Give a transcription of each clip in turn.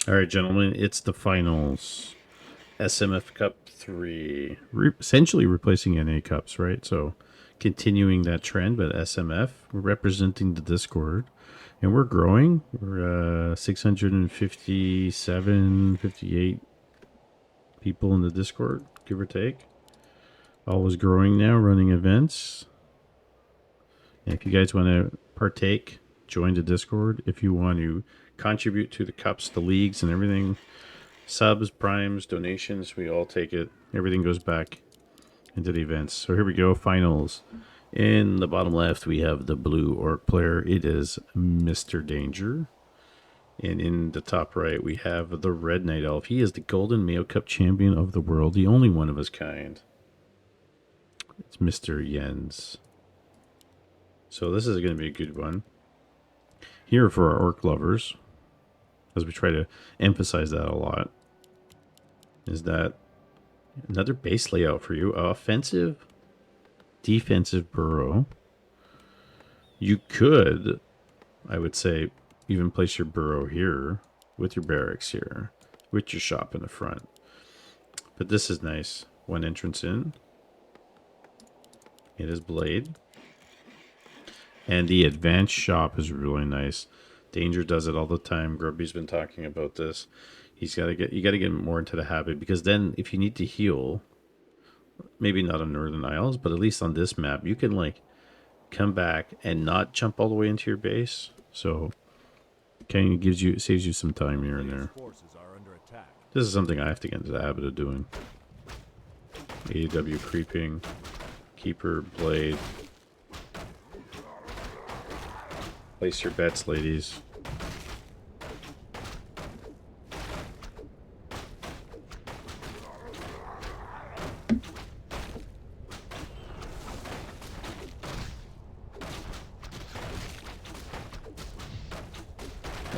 All right, gentlemen, it's the finals. SMF Cup 3. Essentially replacing NA Cups, right? So continuing that trend, but SMF, we're representing the Discord. And we're growing. We're 657, 58 people in the Discord, give or take. Always growing now, running events. And if you guys want to partake, join the Discord. If you want to contribute to the cups, the leagues, and everything, subs, primes, donations, we all take it. Everything goes back into the events. So here we go, finals. In the bottom left, we have the blue orc player. It is Mr. DanGer. And in the top right, we have the red night elf. He is the golden Mayo Cup champion of the world, the only one of his kind. It's Mr. Jens. So this is going to be a good one. Here for our orc lovers, as we try to emphasize that a lot, is that another base layout for you. Offensive, defensive burrow. You could, I would say, even place your burrow here with your barracks here, with your shop in the front. But this is nice. One entrance in. It is blade. And the advanced shop is really nice. DanGer does it all the time. Grubby's been talking about this. You got to get more into the habit, because then if you need to heal, maybe not on Northern Isles, but at least on this map, you can like come back and not jump all the way into your base. So kind of saves you some time here and there. This is something I have to get into the habit of doing. AW creeping, keeper, blade. Place your bets, ladies.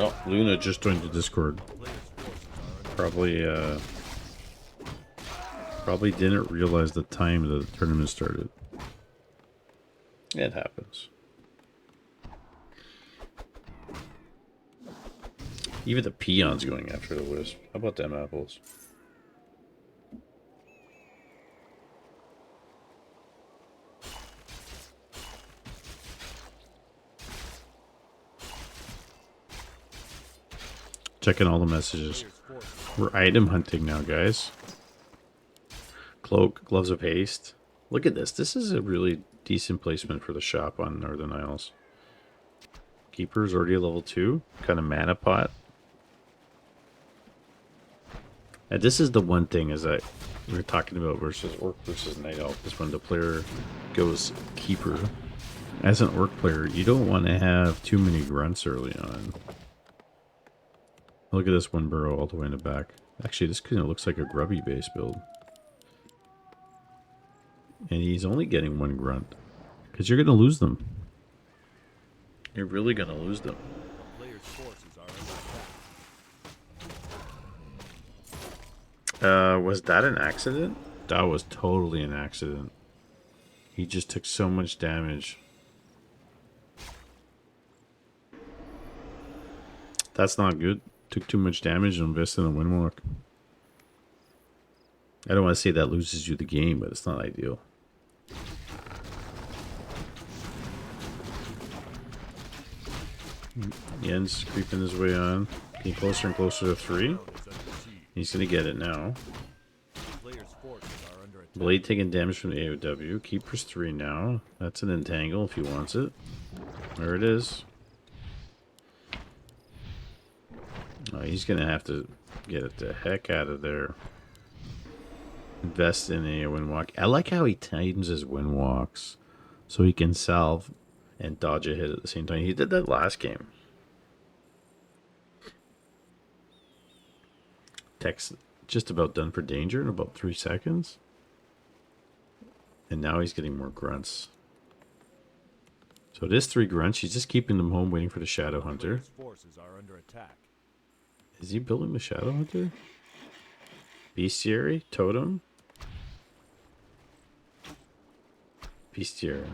Oh, Luna just joined the Discord. Probably didn't realize the time the tournament started. It happens. Even the peon's going after the wisp. How about them apples? Checking all the messages. We're item hunting now, guys. Cloak, gloves of haste. Look at this. This is a really decent placement for the shop on Northern Isles. Keeper's already a level 2. Kind of mana pot. And this is the one thing is that we're talking about versus orc versus night elf. Is when the player goes keeper. As an orc player, you don't want to have too many grunts early on. Look at this one burrow all the way in the back. Actually, this kind of looks like a grubby base build. And he's only getting one grunt. Because you're going to lose them. You're really going to lose them. Was that an accident? That was totally an accident. He just took so much damage. That's not good. Took too much damage and invested in a windwalk. I don't want to say that loses you the game, but it's not ideal. Jens creeping his way on. Getting closer and closer to 3. He's going to get it now. Blade taking damage from the AOW. Keeper's 3 now. That's an entangle if he wants it. There it is. Oh, he's going to have to get it the heck out of there. Invest in a windwalk. I like how he times his windwalks so he can salve and dodge a hit at the same time. He did that last game. Text just about done for DanGer in about 3 seconds. And now he's getting more grunts. So it is 3 grunts. He's just keeping them home waiting for the Shadow Hunter. Is he building the Shadow Hunter? Bestiary? Totem? Bestiary.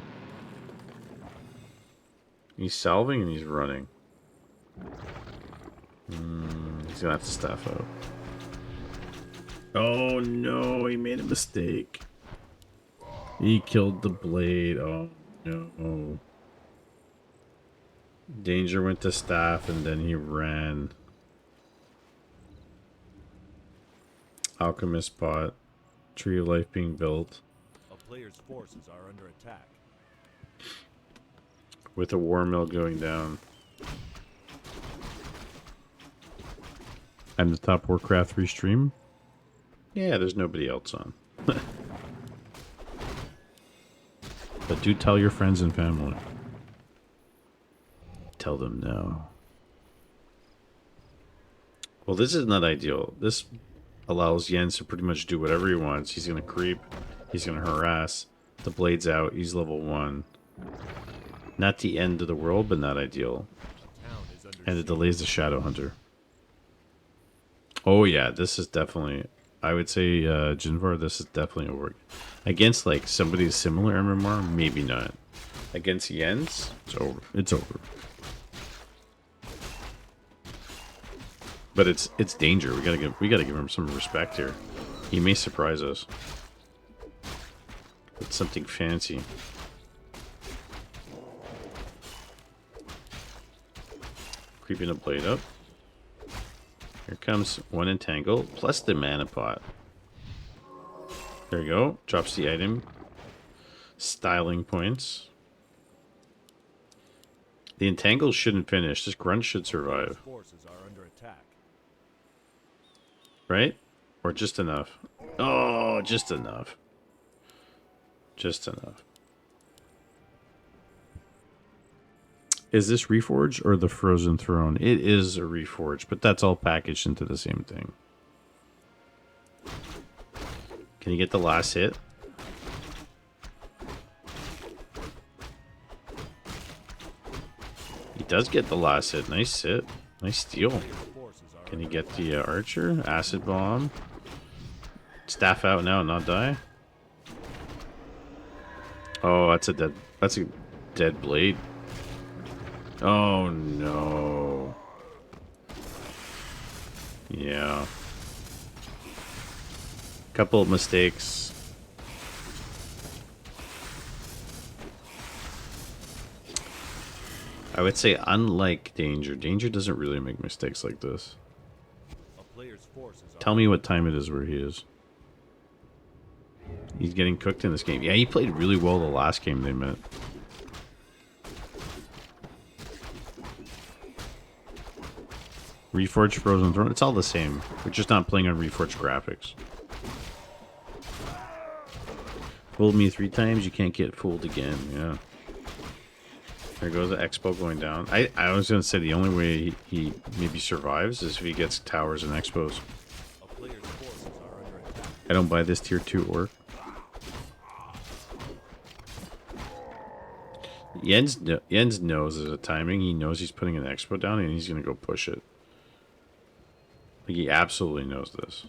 He's salving and he's running. He's gonna have to staff out. Oh no, he made a mistake. He killed the blade. Oh no. DanGer went to staff and then he ran. Alchemist bot. Tree of life being built. A player's forces are under attack. With a war mill going down. I'm the top Warcraft 3 stream. Yeah, there's nobody else on. But do tell your friends and family. Tell them no. Well, this is not ideal. This allows Jens to pretty much do whatever he wants. He's going to creep. He's going to harass. The blade's out. He's level 1. Not the end of the world, but not ideal. And it delays the Shadow Hunter. Oh yeah, this is definitely... I would say, Jinvar, this is definitely over. Against, like, somebody similar MMR, maybe not. Against Jens, it's over. It's over. But it's DanGer. We gotta give him some respect here. He may surprise us with something fancy. Creeping a blade up. Here comes one entangle plus the mana pot. There you go. Drops the item. Styling points. The entangle shouldn't finish. This grunt should survive. Forces are under attack. Right? Or just enough. Oh, just enough. Just enough. Is this Reforged or the Frozen Throne? It is a Reforged, but that's all packaged into the same thing. Can you get the last hit? He does get the last hit. Nice hit. Nice steal. Can he get the archer? Acid bomb. Staff out now, not die. Oh, that's a dead blade. Oh no. Yeah. Couple of mistakes. I would say unlike DanGer. DanGer doesn't really make mistakes like this. Tell me what time it is where he is. He's getting cooked in this game. Yeah, he played really well the last game they met. Reforged, Frozen Throne, it's all the same. We're just not playing on Reforged graphics. Fooled me 3 times, you can't get fooled again, yeah. There goes the Expo going down. I was going to say the only way he maybe survives is if he gets towers and Expos. I don't buy this tier 2 orc. Jens knows there's a timing. He knows he's putting an Expo down and he's going to go push it. Like, he absolutely knows this.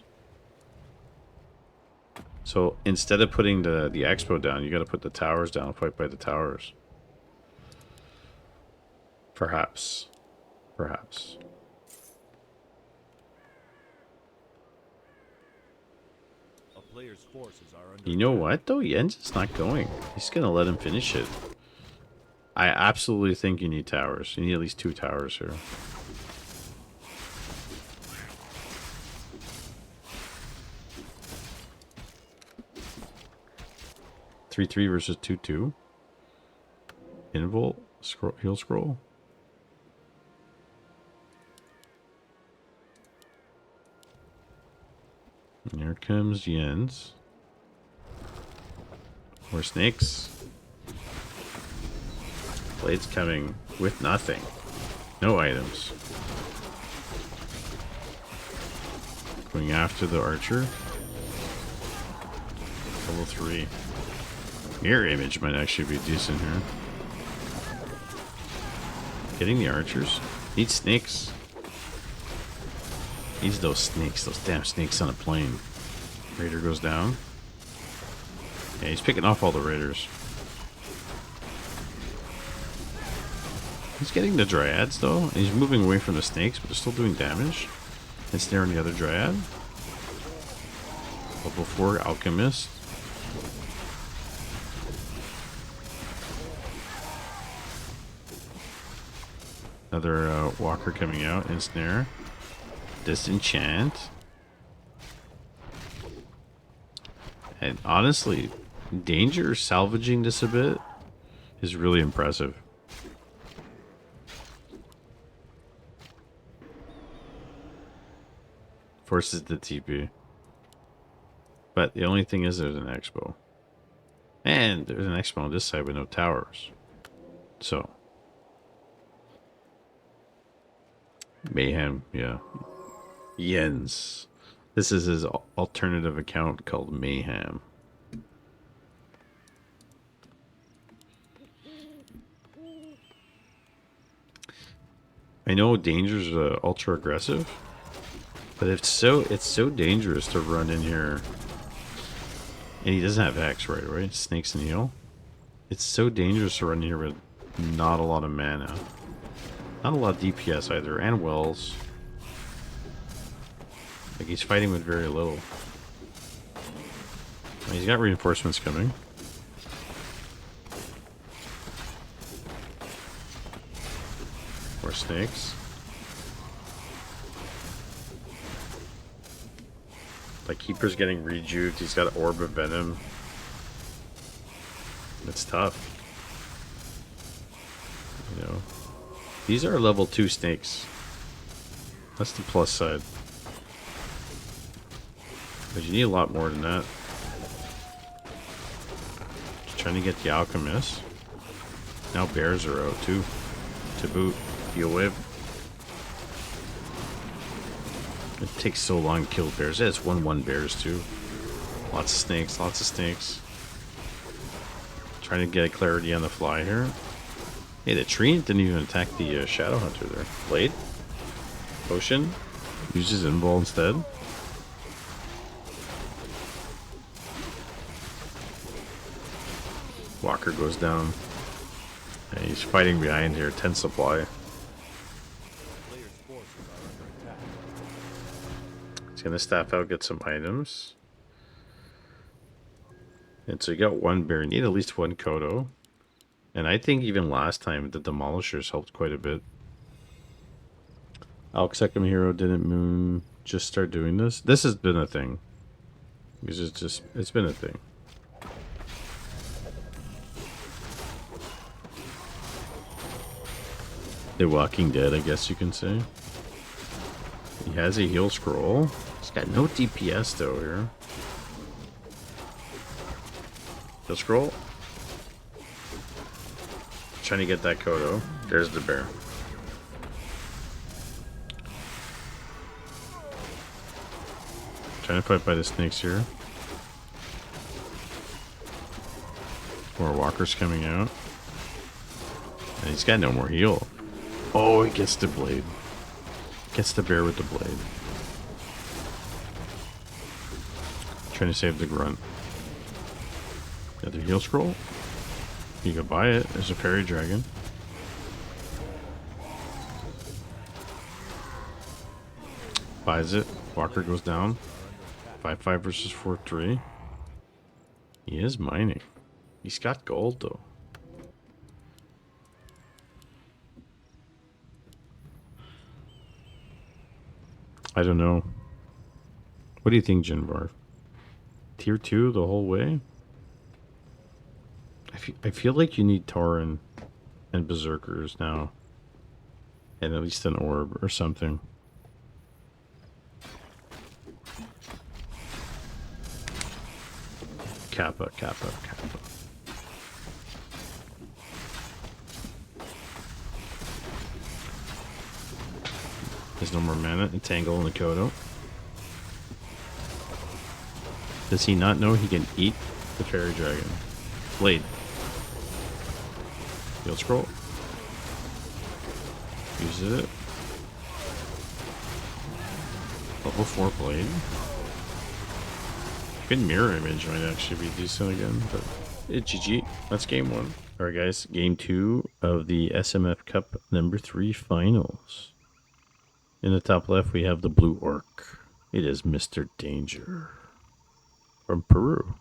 So instead of putting the Expo down, you got to put the towers down, fight by the towers. Perhaps. Perhaps. A player's forces are under You know what, though? Jens is not going. He's going to let him finish it. I absolutely think you need towers. You need at least 2 towers here. Three versus 2-2. Invul, scroll, heal scroll. And here comes Jens. More snakes. Blade's coming with nothing. No items. Going after the archer. Level 3. Mirror image might actually be decent here. Getting the archers. Need snakes. Needs those snakes. Those damn snakes on a plane. Raider goes down. Yeah, he's picking off all the raiders. He's getting the dryads though. And he's moving away from the snakes, but they're still doing damage. Ensnare on the other Dryad. Level 4 Alchemist. Another Walker coming out. Ensnare. Disenchant. And honestly, DanGer salvaging this a bit is really impressive. Forces the TP. But the only thing is there's an expo. And there's an expo on this side with no towers. So. Mayhem, yeah. Jens. This is his alternative account called Mayhem. I know DanGer's ultra aggressive, but it's so dangerous to run in here. And he doesn't have Hex right away. Snakes and heal. It's so dangerous to run here with not a lot of mana. Not a lot of DPS either, and wells. Like he's fighting with very little. He's got reinforcements coming. More snakes. Like Keeper's getting rejuked. He's got Orb of Venom. It's tough. You know. These are level 2 snakes. That's the plus side. But you need a lot more than that. Just trying to get the Alchemist. Now bears are out too. To boot. Heal wave. It takes so long to kill bears. Yeah, it's 1-1 bears too. Lots of snakes, lots of snakes. Trying to get clarity on the fly here. Hey, the tree didn't even attack the Shadow Hunter there. Blade. Potion. Uses Invul instead. Walker goes down. And he's fighting behind here. 10 supply. He's gonna staff out, get some items. And so you got one bear. You need at least one Kodo. And I think even last time the Demolishers helped quite a bit. Alxecum Hero didn't just start doing this. This has been a thing. It's been a thing. The Walking Dead, I guess you can say. He has a heal scroll. He's got no DPS though here. Heal scroll. Trying to get that Kodo. There's the bear. Trying to fight by the snakes here. More walkers coming out. And he's got no more heal. Oh, he gets the blade. Gets the bear with the blade. Trying to save the grunt. Got the heal scroll. You can buy it. There's a fairy dragon. Buys it. Walker goes down. 5-5 versus 4-3. He is mining. He's got gold though. I don't know. What do you think, Jinvar? Tier 2 the whole way? I feel like you need Tauren and Berserkers now. And at least an orb or something. Kappa. There's no more mana. Entangle in the Kodo. Does he not know he can eat the fairy dragon? Blade. Heal scroll. Uses it. Level 4 blade. Good mirror image might actually be decent again, but GG. That's game 1. Alright guys, game 2 of the SMF Cup number 3 finals. In the top left, we have the blue orc. It is Mr. DanGer from Peru.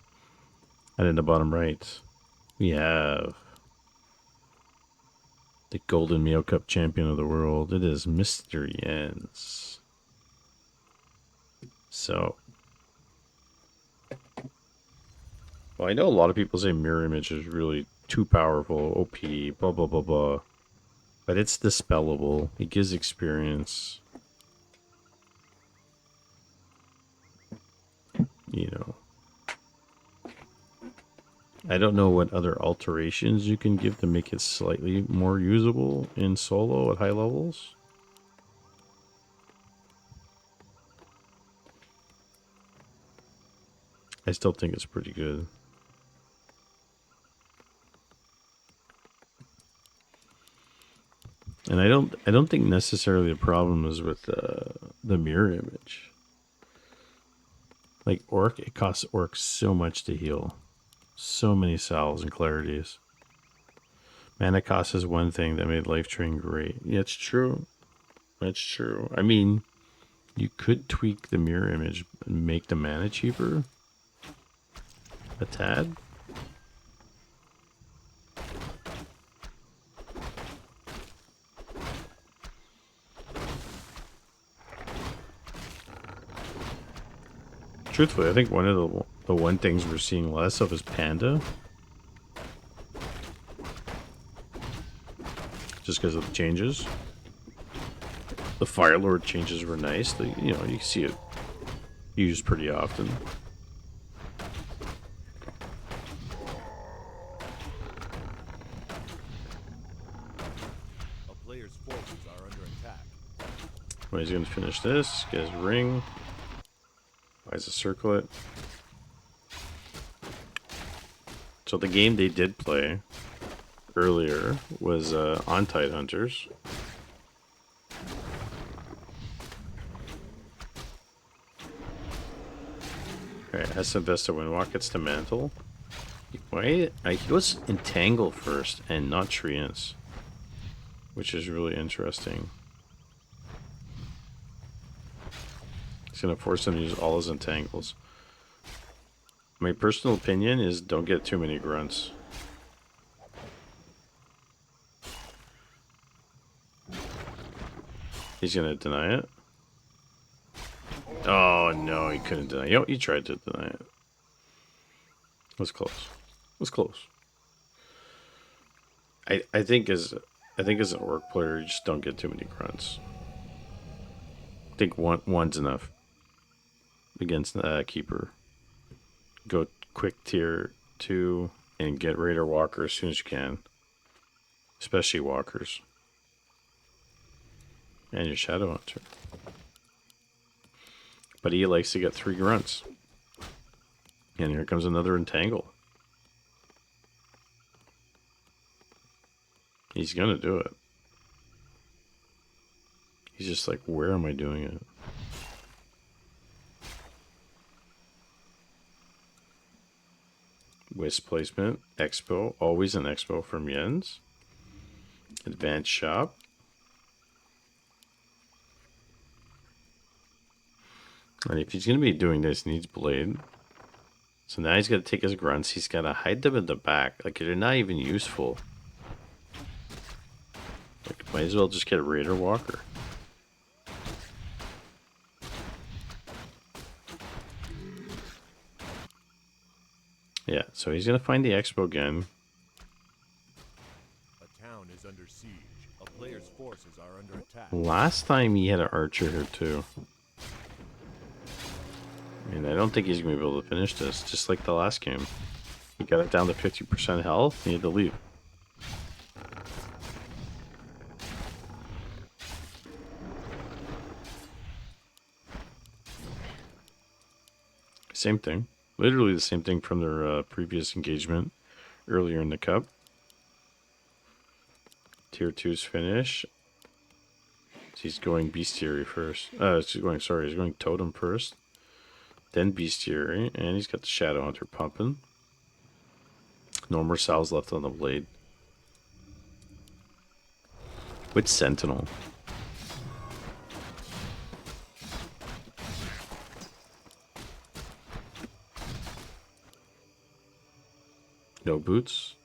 And in the bottom right, we have the Golden Meal Cup champion of the world. It is Mr. Jens. So, well, I know a lot of people say mirror image is really too powerful, OP, blah, blah, blah, blah. But it's dispellable. It gives experience. You know. I don't know what other alterations you can give to make it slightly more usable in solo at high levels. I still think it's pretty good. And I don't think necessarily the problem is with the mirror image. Like orc, it costs orc so much to heal. So many salves and clarities. Mana cost is one thing that made life train great. Yeah, it's true. That's true. I mean, you could tweak the mirror image and make the mana cheaper. A tad. Truthfully, I think one of the one things we're seeing less of is Panda. Just because of the changes. The Fire Lord changes were nice. You know, you see it used pretty often. A player's forces are under attack. Well, he's going to finish this. Get his ring. Buys a circlet. So the game they did play earlier was on Tidehunters. Alright, SMF Windwalk gets to Mantle. Wait, he goes Entangle first and not Treants, which is really interesting. He's going to force him to use all his entangles. My personal opinion is don't get too many grunts. He's going to deny it. Oh, no, he couldn't deny it. Yo, he tried to deny it. It was close. It was close. I think as an orc player, you just don't get too many grunts. I think one's enough. Against Keeper. Go quick tier 2 and get Raider Walker as soon as you can. Especially Walkers. And your Shadow Hunter. But he likes to get 3 grunts. And here comes another Entangle. He's gonna do it. He's just like, where am I doing it? Wisp placement, Expo, always an Expo from Jens. Advanced Shop. And if he's going to be doing this, he needs Blade. So now he's got to take his grunts. He's got to hide them in the back. Like, they're not even useful. Like, might as well just get Raider Walker. Yeah, so he's going to find the Expo again. A town is under siege. A player's forces are under attack. Last time he had an Archer here too. And I don't think he's going to be able to finish this, just like the last game. He got it down to 50% health, he had to leave. Same thing. Literally the same thing from their previous engagement earlier in the cup. Tier 2's finish. He's going Bestiary first. He's going Totem first. Then Bestiary. And he's got the Shadow Hunter pumping. No more salves left on the blade. With Sentinel. No boots.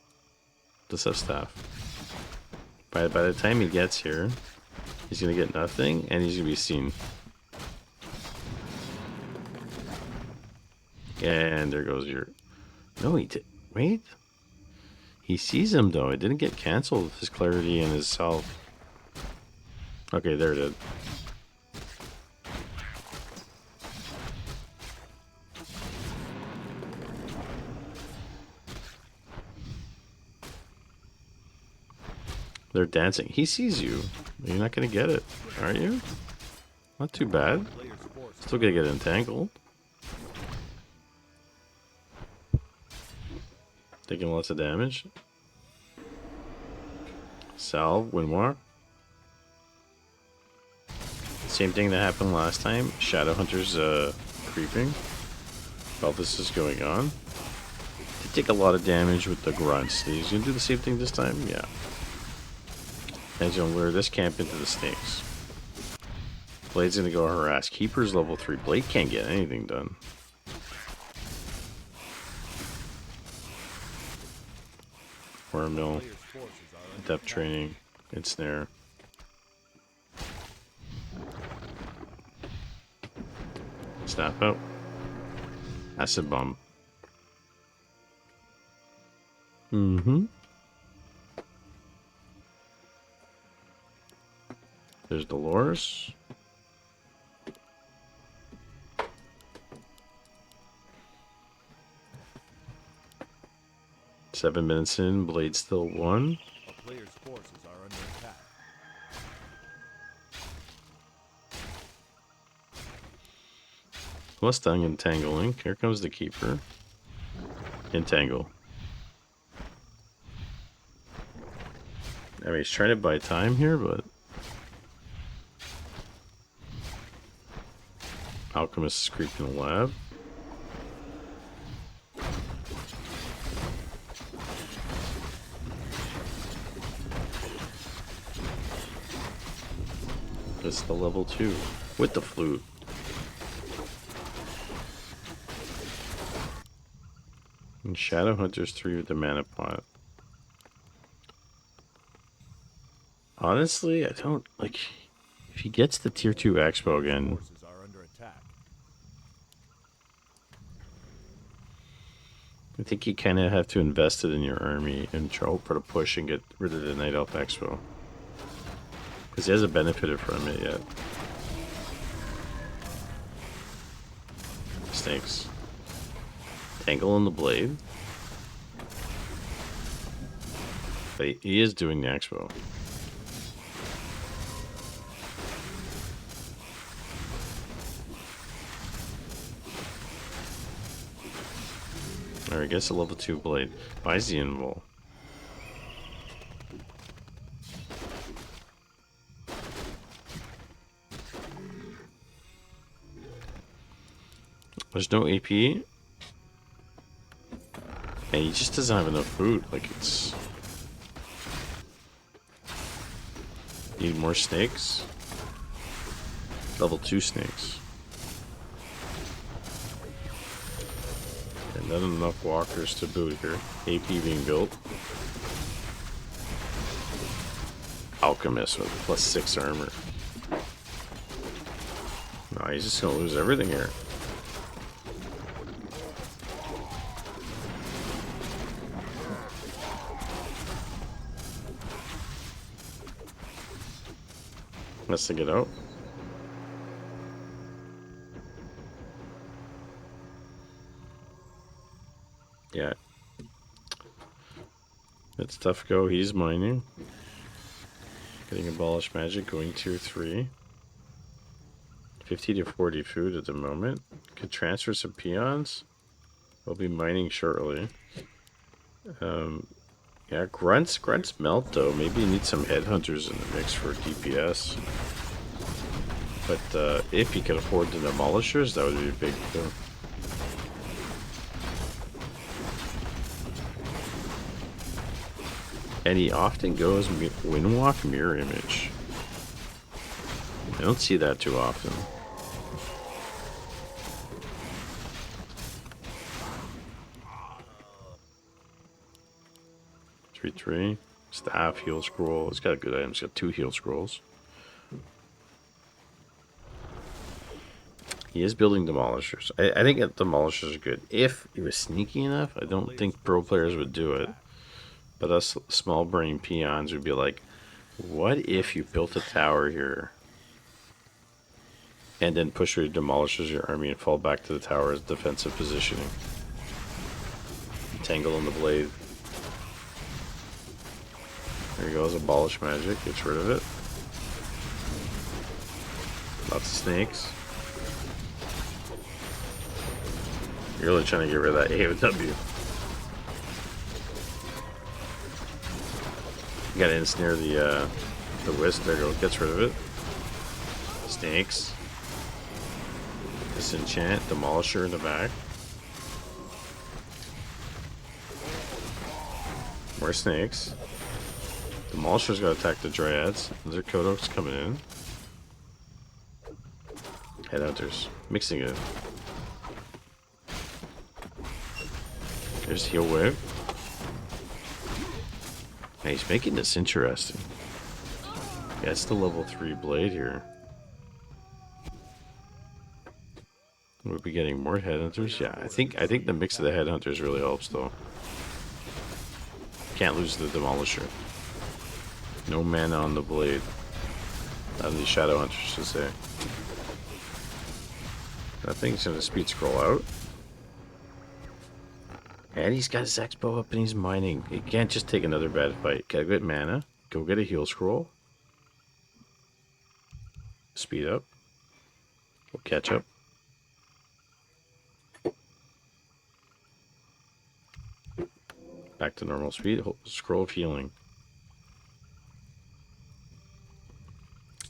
Does have staff. By the time he gets here, he's gonna get nothing, and he's gonna be seen. And there goes your... No, he did... Wait. He sees him, though. It didn't get cancelled, his clarity and his health. Okay, there it is. They're dancing. He sees you. You're not going to get it, are you? Not too bad. Still going to get entangled. Taking lots of damage. Salve, Windwalk. Same thing that happened last time. Shadowhunter's creeping. While this is going on. They take a lot of damage with the grunts. He's going to do the same thing this time? Yeah. And he's going to lure this camp into the snakes. Blade's going to go harass. Keeper's level 3. Blade can't get anything done. Wormmill. Depth training. Ensnare. Snap out. Acid bomb. Mm-hmm. There's Dolores. Seven minutes in, Blade still 1. A player's forces are under attack. Mustang entangling. Here comes the Keeper. Entangle. I mean, he's trying to buy time here, but... Alchemist is creeping the lab. It's the level 2 with the flute. And Shadowhunter's 3 with the mana pot. Honestly, I don't like if he gets the tier 2 expo again. Forces are under attack. I think you kind of have to invest it in your army and try for the push and get rid of the Night Elf expo. Because he hasn't benefited from it yet. Snakes. Angle on the blade. But he is doing the expo. Alright, gets a level 2 blade. Buys the invul. There's no AP. And he just doesn't have enough food. Like, it's... Need more snakes. Level 2 snakes. And not enough walkers to boot here. AP being built. Alchemist with +6 armor. No, he's just gonna lose everything here. Let's get out. Yeah. It's tough go. He's mining. Getting abolished magic, going tier 3. 50 to 40 food at the moment. Could transfer some peons. We'll be mining shortly. Yeah, grunts melt though. Maybe you need some headhunters in the mix for DPS. But if you can afford the demolishers, that would be a big deal. And he often goes Windwalk Mirror Image. I don't see that too often. 3/3. Staff, heal scroll. It's got a good item. It's got 2 heal scrolls. He is building demolishers. I think that demolishers are good. If he was sneaky enough, I don't think pro players would do it. But us small brain peons would be like, what if you built a tower here and then push your demolishers your army and fall back to the tower as defensive positioning? Tangle on the blade. There he goes, abolish magic, gets rid of it. Lots of snakes. You're really trying to get rid of that AOW. You gotta ensnare the wisp. There you go, gets rid of it. Snakes. Disenchant, demolisher in the back. More snakes. Demolisher's gotta attack the dryads. There's Kodok's coming in. Headhunters. Mixing it. There's heal wave. Hey, he's making this interesting. Yeah, it's the level 3 blade here. We'll be getting more headhunters. Yeah, I think the mix of the headhunters really helps though. Can't lose the demolisher. No mana on the blade. Not on the shadow hunters, should say. That thing's gonna speed scroll out. And he's got his X-bow up and he's mining. He can't just take another bad fight. Gotta get mana. Go get a heal scroll. Speed up. We'll catch up. Back to normal speed. Scroll of healing.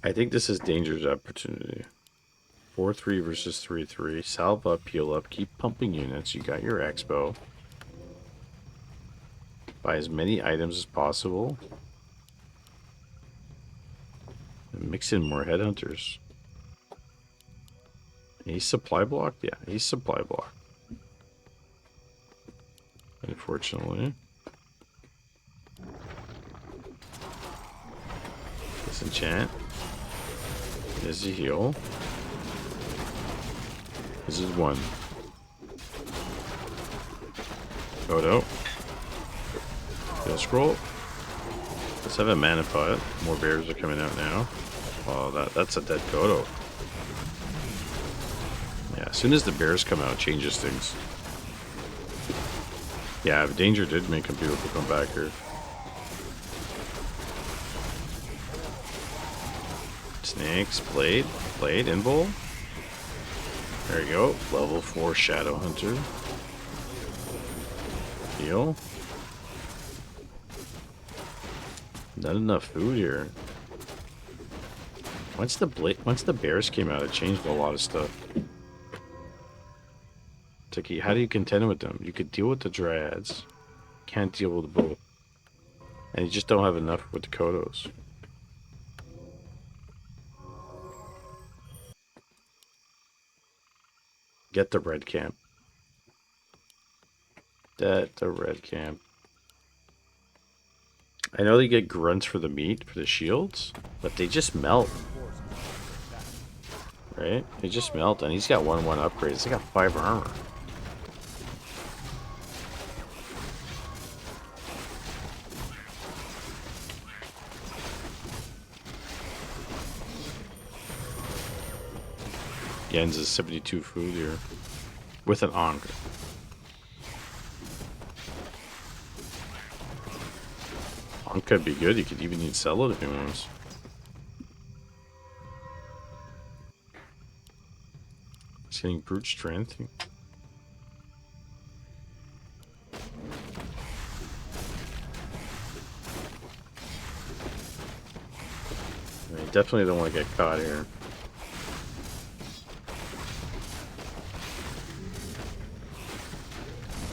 I think this is DanGer's opportunity. 4-3 versus 3-3. Salve up, heal up, keep pumping units. You got your X-bow. Buy as many items as possible. And mix in more headhunters. He's supply blocked? Yeah, he's supply blocked. Unfortunately. Disenchant. There's a heal. This is 1. Photo. Heal scroll. Let's have a mana pot. More bears are coming out now. Oh, that's a dead Kodo. Yeah, as soon as the bears come out, it changes things. Yeah, DanGer did make a beautiful comeback here. Snakes, blade, invul. There you go. Level 4 shadow hunter. Heal. Not enough food here. Once the bears came out, it changed a lot of stuff. It's like, how do you contend with them? You could deal with the dryads, can't deal with both, and you just don't have enough with the Kodos. Get the red camp. Get the red camp. I know they get grunts for the meat, for the shields, but they just melt. Right? They just melt, and he's got 1/1 upgrades. They got 5 armor. Jens is 72 food here. With an Ankh. Ankh could be good. He could even sell it if he wants. He's getting brute strength. I mean, definitely don't want to get caught here.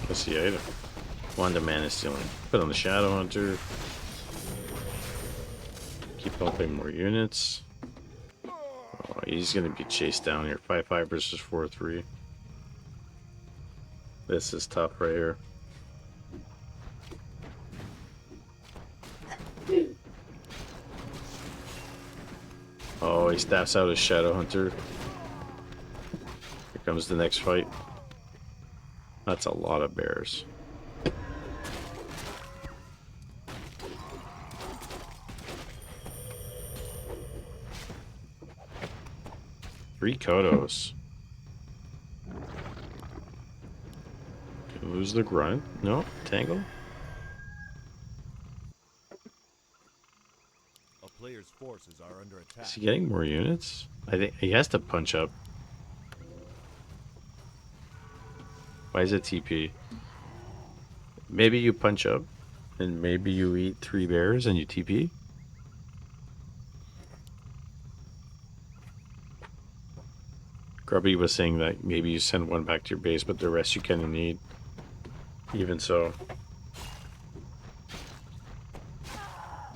What's the item? Wanda mana stealing. Put on the Shadow Hunter. Keep pumping more units. Oh, he's gonna be chased down here. 5-5 versus 4-3. This is tough right here. Oh, he staffs out his Shadow Hunter. Here comes the next fight. That's a lot of bears. Three Kodos. Lose the grunt. No, Tangle. A player's forces are under attack. Is he getting more units? I think he has to punch up. Why is it TP? Maybe you punch up, and maybe you eat 3 bears and you TP. Grubby was saying that maybe you send one back to your base, but the rest you kind of need. Even so.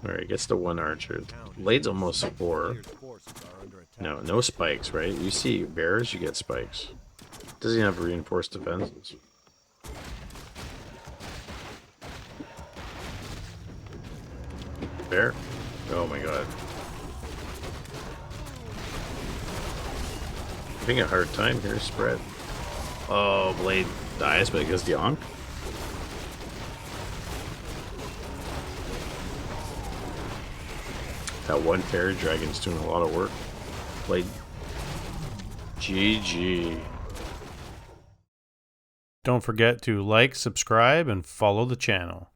Alright, gets the 1 archer. Blade's almost 4. Player's forces are under attack. No, no spikes, right? You see bears, you get spikes. Doesn't have reinforced defenses. Bear? Oh my god. Having a hard time here, spread. Oh, Blade dies, but it goes the Ankh. That one fairy dragon's doing a lot of work. Blade. GG. Don't forget to like, subscribe, and follow the channel.